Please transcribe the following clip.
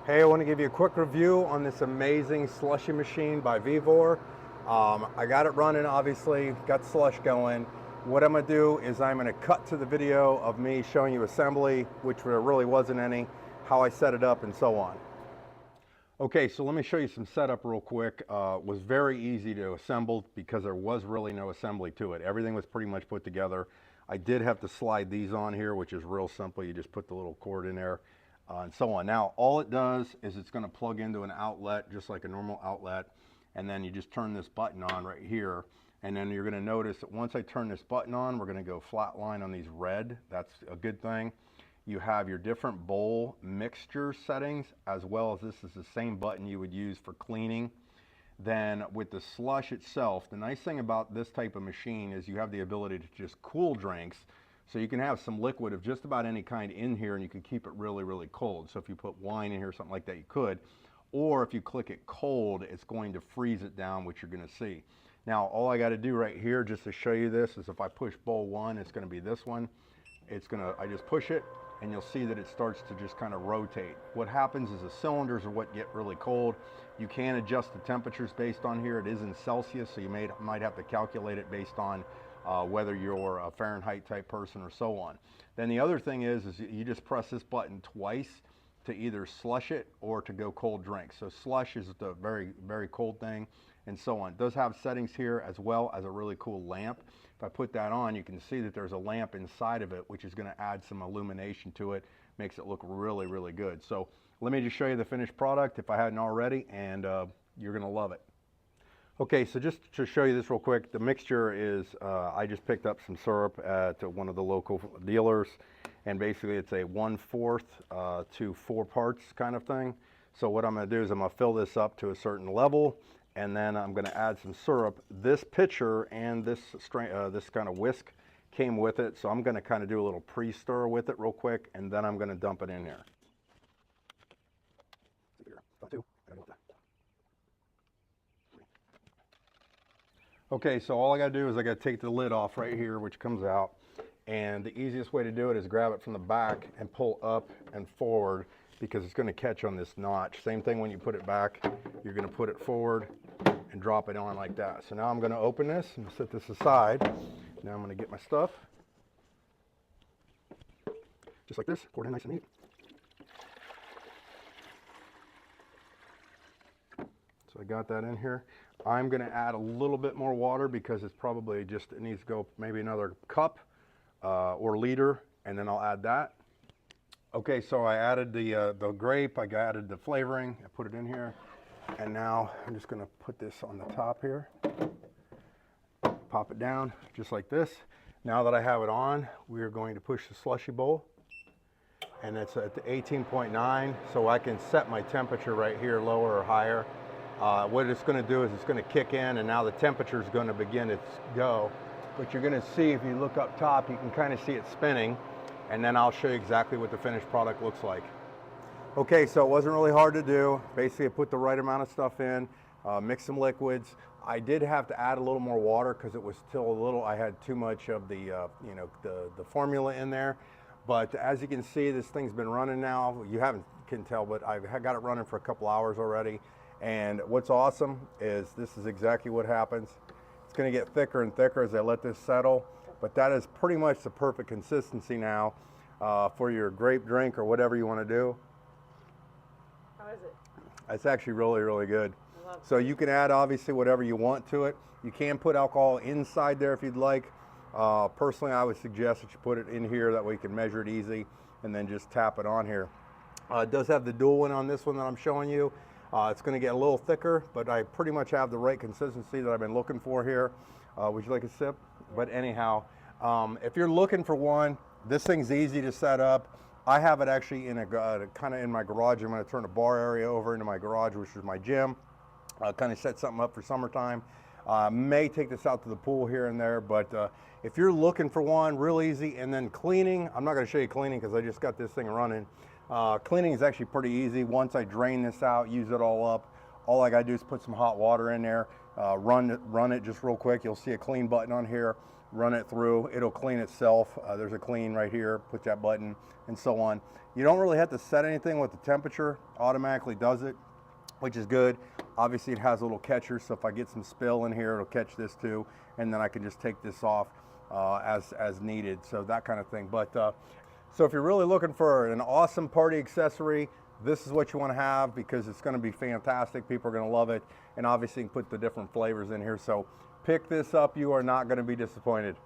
Hey, I want to give you a quick review on this amazing slushy machine by VEVOR. I got it running, obviously, got slush going. What I'm going to do is I'm going to cut to the video of me showing you assembly, which there really wasn't any, how I set it up, and so on. Okay, so let me show you some setup real quick. It was very easy to assemble because there was really no assembly to it. Everything was pretty much put together. I did have to slide these on here, which is real simple. You just put the little cord in there. And so on. Now all it does is it's going to plug into an outlet just like a normal outlet, and then you just turn this button on right here, and then you're going to notice that once I turn this button on, we're going to go flat line on these red. That's a good thing. You have your different bowl mixture settings, as well as this is the same button you would use for cleaning. Then with the slush itself, the nice thing about this type of machine is you have the ability to just cool drinks. So you can have some liquid of just about any kind in here, and you can keep it really, really cold. So if you put wine in here, something like that, you could. Or if you click it cold, it's going to freeze it down, which you're going to see. Now, all I got to do right here, just to show you this, is if I push bowl one, it's going to be this one. I just push it, and you'll see that it starts to just kind of rotate. What happens is the cylinders are what get really cold. You can adjust the temperatures based on here. It is in Celsius, so you might have to calculate it based on whether you're a Fahrenheit type person or so on. Then the other thing is you just press this button twice to either slush it or to go cold drink. So slush is the very, very cold thing, and so on. It does have settings here as well as a really cool lamp. If I put that on, you can see that there's a lamp inside of it, which is going to add some illumination to it, makes it look really, really good. So let me just show you the finished product if I hadn't already, and you're going to love it. Okay, so just to show you this real quick, the mixture is, I just picked up some syrup at one of the local dealers, and basically it's a 1/4 to 4 parts kind of thing. So what I'm going to do is I'm going to fill this up to a certain level, and then I'm going to add some syrup. This pitcher and this kind of whisk came with it, so I'm going to kind of do a little pre-stir with it real quick, and then I'm going to dump it in here. Okay, so all I gotta do is I gotta take the lid off right here, which comes out, and the easiest way to do it is grab it from the back and pull up and forward, because it's gonna catch on this notch. Same thing when you put it back, you're gonna put it forward and drop it on like that. So now I'm gonna open this and set this aside. Now I'm gonna get my stuff, just like this, pour it in nice and neat. So I got that in here. I'm going to add a little bit more water because it's probably just, it needs to go maybe another cup or liter, and then I'll add that. Okay, so I added the grape, I added the flavoring, I put it in here, and now I'm just going to put this on the top here. Pop it down just like this. Now that I have it on, we are going to push the slushy bowl, and it's at the 18.9, so I can set my temperature right here, lower or higher. What it's going to do is it's going to kick in, and now the temperature is going to begin to go. But you're going to see, if you look up top, you can kind of see it spinning, and then I'll show you exactly what the finished product looks like. Okay, so it wasn't really hard to do. Basically, I put the right amount of stuff in, mix some liquids. I did have to add a little more water because it was still a little, I had too much of the formula in there. But as you can see, this thing's been running now. You can tell, but I've got it running for a couple hours already. And what's awesome is this is exactly what happens. It's going to get thicker and thicker as I let this settle, but that is pretty much the perfect consistency now for your grape drink or whatever you want to do. How is it? It's actually really, really good. I love it. So you can add obviously whatever you want to it. You can put alcohol inside there if you'd like. Personally, I would suggest that you put it in here, that way you can measure it easy, and then just tap it on here. It does have the dual one on this one that I'm showing you. It's going to get a little thicker, but I pretty much have the right consistency that I've been looking for here. Would you like a sip? But anyhow, if you're looking for one, this thing's easy to set up. I have it actually in kind of in my garage. I'm going to turn the bar area over into my garage, which is my gym. Kind of set something up for summertime. May take this out to the pool here and there, but if you're looking for one, real easy. And then cleaning, I'm not going to show you cleaning because I just got this thing running. Cleaning is actually pretty easy. Once I drain this out, use it all up, all I gotta do is put some hot water in there, run it just real quick. You'll see a clean button on here. run it through. It'll clean itself. There's a clean right here, push that button, and so on. You don't really have to set anything with the temperature, automatically does it, which is good. Obviously it has a little catcher, so if I get some spill in here, it'll catch this too, and then I can just take this off as needed, so that kind of thing. But so if you're really looking for an awesome party accessory, this is what you want to have, because it's going to be fantastic. People are going to love it, and obviously you can put the different flavors in here. So pick this up, you are not going to be disappointed.